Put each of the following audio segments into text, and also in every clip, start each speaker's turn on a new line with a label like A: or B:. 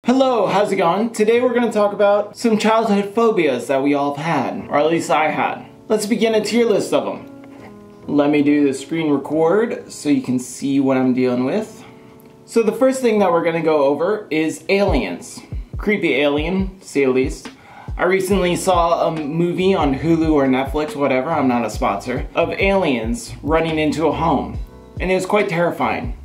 A: Hello, how's it going? Today we're going to talk about some childhood phobias that we all have had, or at least I had. Let's begin a tier list of them. Let me do the screen record so you can see what I'm dealing with. So the first thing that we're going to go over is aliens. Creepy alien, to say the least. I recently saw a movie on Hulu or Netflix, whatever, I'm not a sponsor, of aliens running into a home. And it was quite terrifying.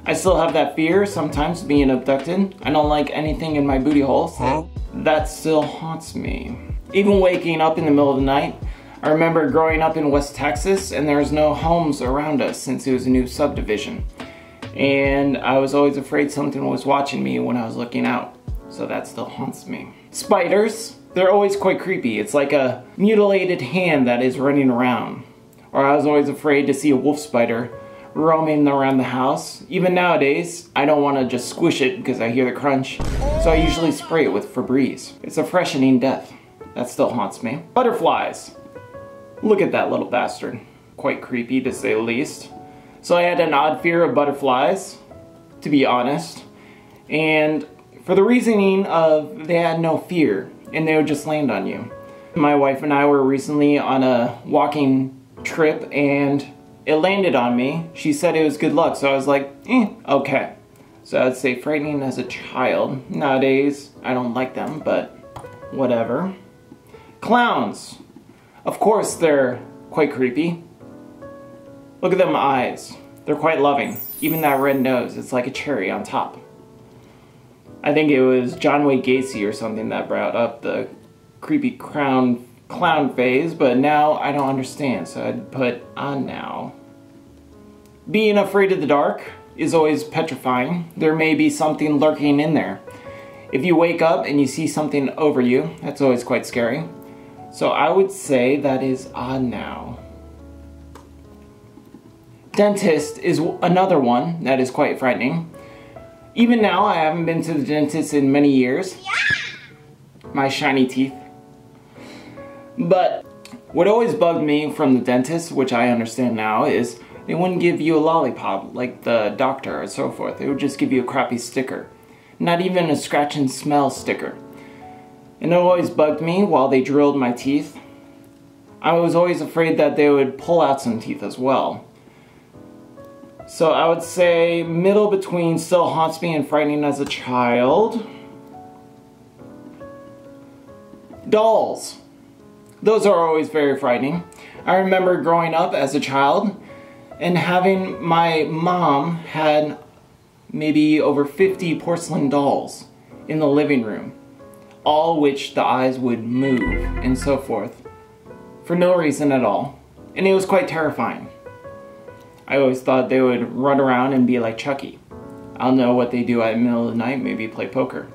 A: I still have that fear sometimes being abducted. I don't like anything in my booty hole, so that still haunts me. Even waking up in the middle of the night, I remember growing up in West Texas and there was no homes around us since it was a new subdivision. And I was always afraid something was watching me when I was looking out, so that still haunts me. Spiders, they're always quite creepy. It's like a mutilated hand that is running around. Or I was always afraid to see a wolf spider roaming around the house. Even nowadays, I don't want to just squish it because I hear the crunch, so I usually spray it with Febreze. It's a freshening death. That still haunts me. Butterflies. Look at that little bastard. Quite creepy to say the least. So I had an odd fear of butterflies, to be honest, and for the reasoning of they had no fear and they would just land on you. My wife and I were recently on a walking trip and it landed on me. She said it was good luck, so I was like, okay. So I'd say frightening as a child. Nowadays, I don't like them, but whatever. Clowns. Of course, they're quite creepy. Look at them eyes. They're quite loving. Even that red nose, it's like a cherry on top. I think it was John Wayne Gacy or something that brought up the creepy clown phase, but now I don't understand, so I'd put on now. Being afraid of the dark is always petrifying. There may be something lurking in there. If you wake up and you see something over you, that's always quite scary. So I would say that is on now. Dentist is another one that is quite frightening. Even now, I haven't been to the dentist in many years. My shiny teeth. But what always bugged me from the dentist, which I understand now, is they wouldn't give you a lollipop like the doctor or so forth. They would just give you a crappy sticker. Not even a scratch and smell sticker. And it always bugged me while they drilled my teeth. I was always afraid that they would pull out some teeth as well. So I would say middle between still haunts me and frightening as a child. Dolls. Those are always very frightening. I remember growing up as a child and having my mom had maybe over 50 porcelain dolls in the living room, all which the eyes would move and so forth for no reason at all. And it was quite terrifying. I always thought they would run around and be like Chucky. I don't know what they do at the middle of the night, maybe play poker.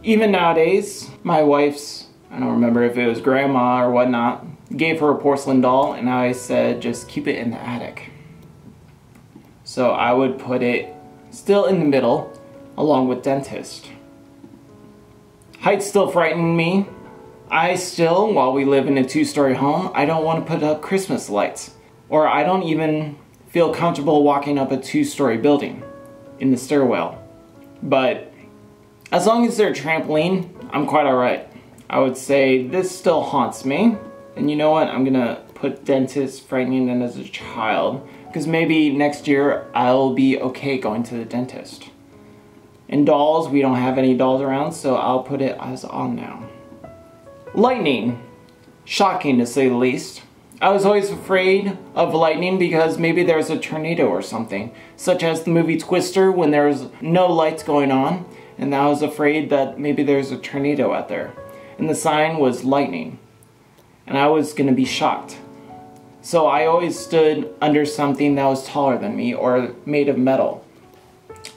A: Even nowadays, my wife's, I don't remember if it was grandma or whatnot, gave her a porcelain doll and I said just keep it in the attic. So I would put it still in the middle along with dentist. Heights still frighten me. I still, while we live in a two-story home, I don't want to put up Christmas lights. Or I don't even feel comfortable walking up a two-story building in the stairwell. But as long as there's a trampoline, I'm quite alright. I would say this still haunts me. And you know what? I'm gonna put dentist frightening and as a child. Because maybe next year I'll be okay going to the dentist. And dolls, we don't have any dolls around, so I'll put it as on now. Lightning. Shocking to say the least. I was always afraid of lightning because maybe there's a tornado or something. Such as the movie Twister when there's no lights going on. And I was afraid that maybe there's a tornado out there. And the sign was lightning. And I was gonna be shocked. So I always stood under something that was taller than me or made of metal.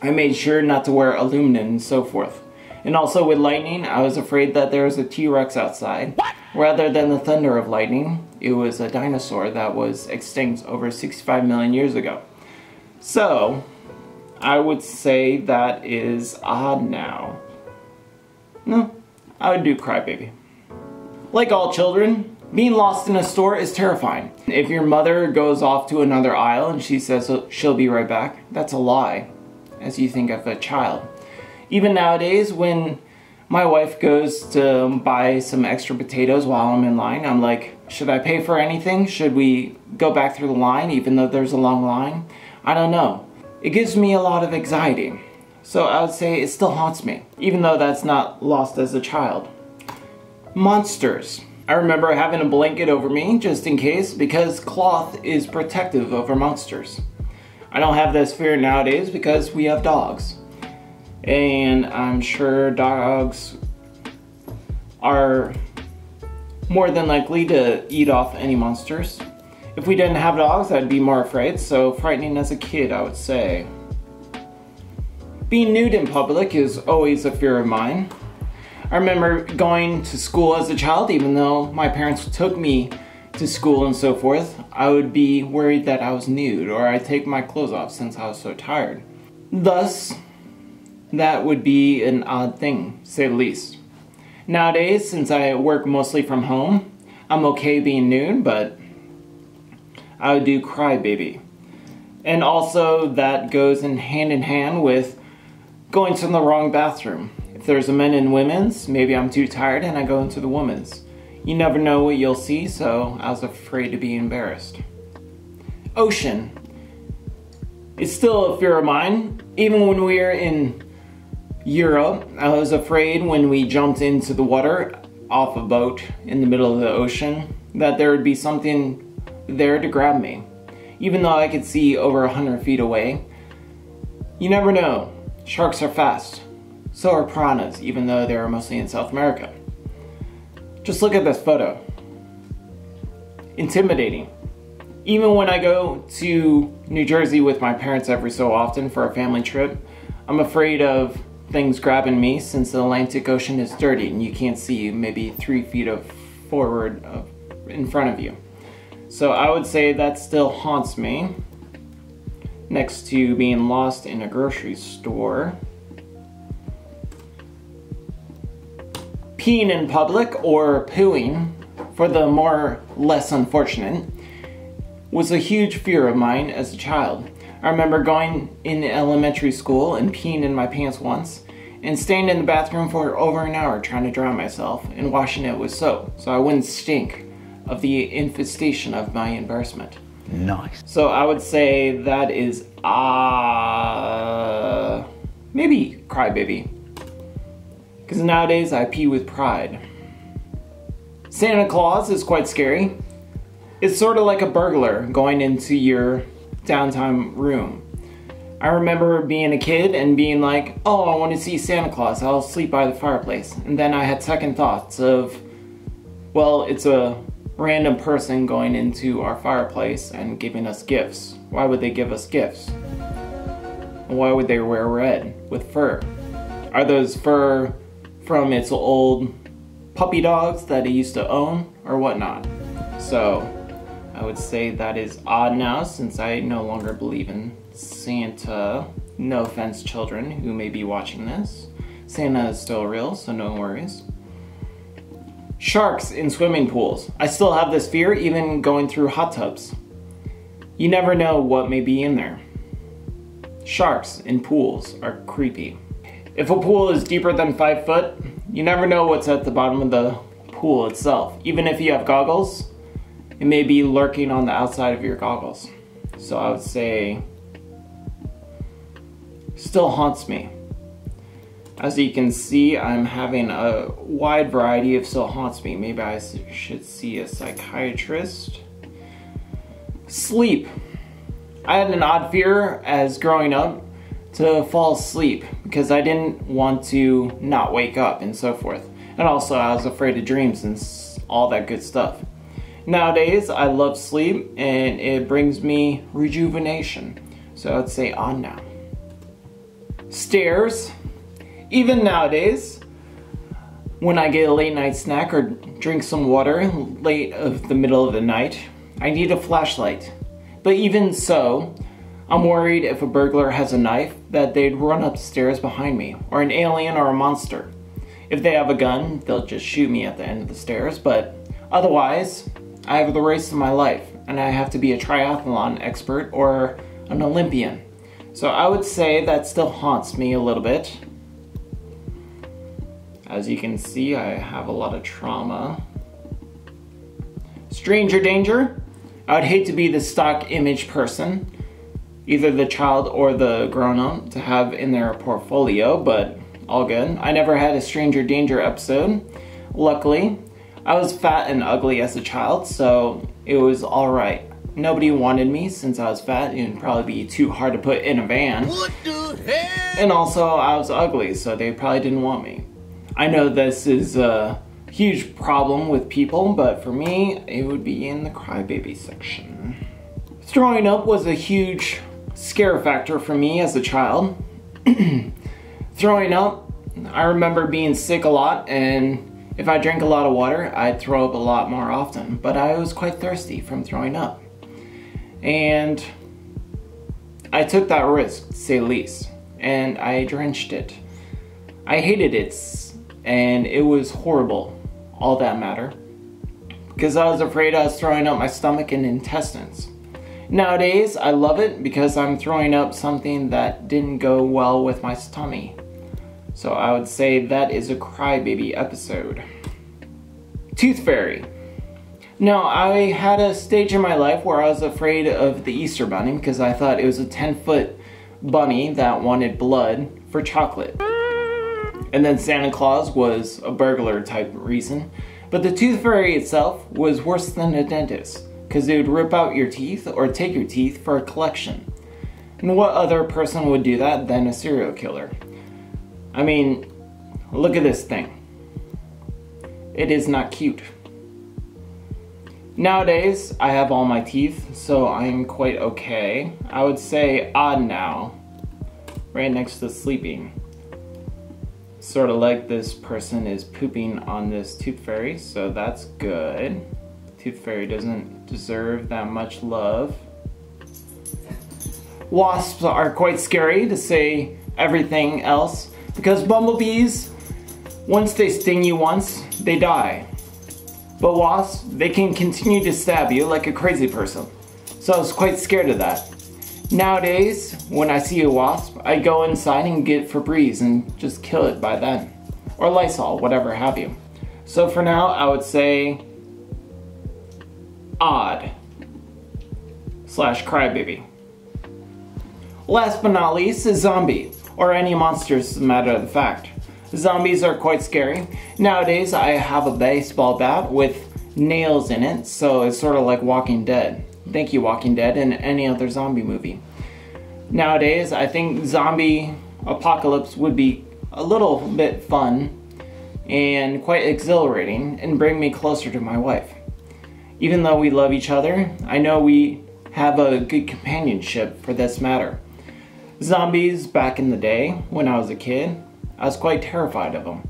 A: I made sure not to wear aluminum and so forth. And also with lightning, I was afraid that there was a T-Rex outside. What? Rather than the thunder of lightning, it was a dinosaur that was extinct over 65 million years ago. So, I would say that is odd now. No, I would do Crybaby. Like all children, being lost in a store is terrifying. If your mother goes off to another aisle and she says she'll be right back, that's a lie, as you think of a child. Even nowadays, when my wife goes to buy some extra potatoes while I'm in line, I'm like, should I pay for anything? Should we go back through the line even though there's a long line? I don't know. It gives me a lot of anxiety. So I would say it still haunts me, even though that's not lost as a child. Monsters. I remember having a blanket over me just in case because cloth is protective over monsters. I don't have this fear nowadays because we have dogs. And I'm sure dogs are more than likely to eat off any monsters. If we didn't have dogs, I'd be more afraid, so frightening as a kid, I would say. Being nude in public is always a fear of mine. I remember going to school as a child, even though my parents took me to school and so forth, I would be worried that I was nude or I'd take my clothes off since I was so tired. Thus, that would be an odd thing, to say the least. Nowadays, since I work mostly from home, I'm okay being nude, but I would do crybaby. And also, that goes in hand with going to the wrong bathroom. If there's a men and women's, maybe I'm too tired and I go into the women's. You never know what you'll see, so I was afraid to be embarrassed. Ocean. It's still a fear of mine. Even when we were in Europe, I was afraid when we jumped into the water off a boat in the middle of the ocean that there would be something there to grab me. Even though I could see over 100 feet away, you never know. Sharks are fast. So are piranhas, even though they're mostly in South America. Just look at this photo. Intimidating. Even when I go to New Jersey with my parents every so often for a family trip, I'm afraid of things grabbing me since the Atlantic Ocean is dirty and you can't see maybe 3 feet forward in front of you. So I would say that still haunts me, next to being lost in a grocery store. Peeing in public, or pooing, for the more less unfortunate, was a huge fear of mine as a child. I remember going in elementary school and peeing in my pants once, and staying in the bathroom for over an hour trying to drown myself and washing it with soap so I wouldn't stink of the infestation of my embarrassment.
B: Nice.
A: So I would say that is maybe crybaby. Because nowadays I pee with pride. Santa Claus is quite scary. It's sort of like a burglar going into your downtime room. I remember being a kid and being like, oh, I want to see Santa Claus, I'll sleep by the fireplace. And then I had second thoughts of, well, it's a random person going into our fireplace and giving us gifts. Why would they give us gifts? And why would they wear red with fur? Are those fur from its old puppy dogs that he used to own or whatnot? So I would say that is odd now since I no longer believe in Santa. No offense, children who may be watching this. Santa is still real, so no worries. Sharks in swimming pools. I still have this fear even going through hot tubs. You never know what may be in there. Sharks in pools are creepy. If a pool is deeper than 5 foot, you never know what's at the bottom of the pool itself. Even if you have goggles, it may be lurking on the outside of your goggles. So I would say, still haunts me. As you can see, I'm having a wide variety of still haunts me. Maybe I should see a psychiatrist. Sleep. I had an odd fear as growing up to fall asleep because I didn't want to not wake up and so forth. And also I was afraid of dreams and all that good stuff. Nowadays, I love sleep and it brings me rejuvenation. So I would say on now. Stairs. Even nowadays, when I get a late night snack or drink some water late of the middle of the night, I need a flashlight. But even so, I'm worried if a burglar has a knife that they'd run up the stairs behind me, or an alien or a monster. If they have a gun, they'll just shoot me at the end of the stairs, but otherwise, I have the race of my life, and I have to be a triathlon expert or an Olympian. So I would say that still haunts me a little bit. As you can see, I have a lot of trauma. Stranger danger. I would hate to be the stock image person, either the child or the grown-up, to have in their portfolio, but all good. I never had a stranger danger episode, luckily. I was fat and ugly as a child, so it was alright. Nobody wanted me since I was fat. It would probably be too hard to put in a van.
B: What the hell?
A: And also, I was ugly, so they probably didn't want me. I know this is a huge problem with people, but for me, it would be in the crybaby section. Throwing up was a huge scare factor for me as a child. Throwing up, I remember being sick a lot, and if I drank a lot of water, I'd throw up a lot more often, but I was quite thirsty from throwing up. And I took that risk, to say the least, and I drenched it. I hated it, and it was horrible, all that matter, because I was afraid I was throwing up my stomach and intestines. Nowadays, I love it because I'm throwing up something that didn't go well with my tummy. So I would say that is a crybaby episode. Tooth Fairy. Now, I had a stage in my life where I was afraid of the Easter Bunny because I thought it was a 10-foot bunny that wanted blood for chocolate. And then Santa Claus was a burglar type reason. But the Tooth Fairy itself was worse than a dentist because they would rip out your teeth or take your teeth for a collection. And what other person would do that than a serial killer? I mean, look at this thing. It is not cute. Nowadays, I have all my teeth, so I'm quite okay. I would say odd now, right next to sleeping. Sort of like this person is pooping on this Tooth Fairy, so that's good. Tooth Fairy doesn't deserve that much love. Wasps are quite scary, to say everything else, because bumblebees, once they sting you once, they die. But wasps, they can continue to stab you like a crazy person. So I was quite scared of that. Nowadays, when I see a wasp, I go inside and get Febreze and just kill it by then. Or Lysol, whatever have you. So for now, I would say odd / crybaby. Last but not least is zombie, or any monsters as a matter of fact. Zombies are quite scary. Nowadays, I have a baseball bat with nails in it, so it's sort of like Walking Dead. Thank you, Walking Dead, and any other zombie movie. Nowadays, I think zombie apocalypse would be a little bit fun and quite exhilarating and bring me closer to my wife. Even though we love each other, I know we have a good companionship for this matter. Zombies back in the day, when I was a kid, I was quite terrified of them.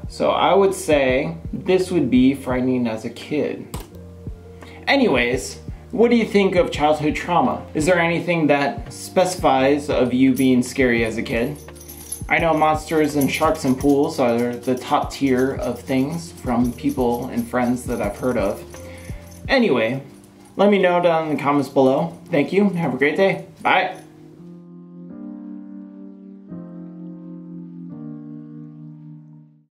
A: So I would say this would be frightening as a kid. Anyways, what do you think of childhood trauma? Is there anything that specifies of you being scary as a kid? I know monsters and sharks and pools are the top tier of things from people and friends that I've heard of. Anyway, let me know down in the comments below. Thank you, have a great day. Bye.